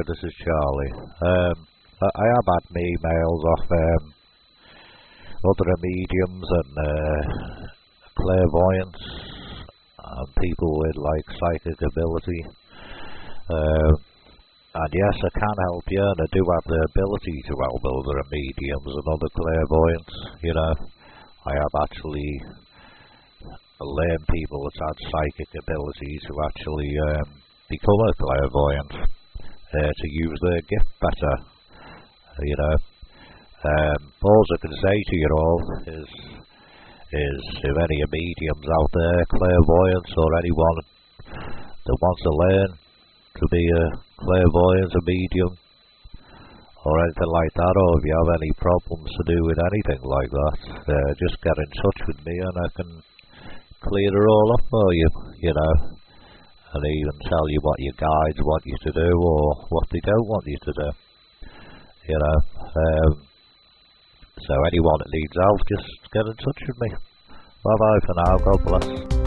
this is Charlie. I have had my emails off other mediums and clairvoyants and people with like psychic ability. And yes, I can help you, and I do have the ability to help other mediums and other clairvoyants. You know, I have actually learned people that's had psychic abilities to actually become a clairvoyant, to use their gift better. You know, all I can say to you all is if any mediums out there, clairvoyants or anyone that wants to learn to be a clairvoyant, a medium, or anything like that, or if you have any problems to do with anything like that, just get in touch with me and I can clear it all up for you, you know, and even tell you what your guides want you to do or what they don't want you to do, you know. So anyone that needs help, just get in touch with me. Bye bye for now, God bless.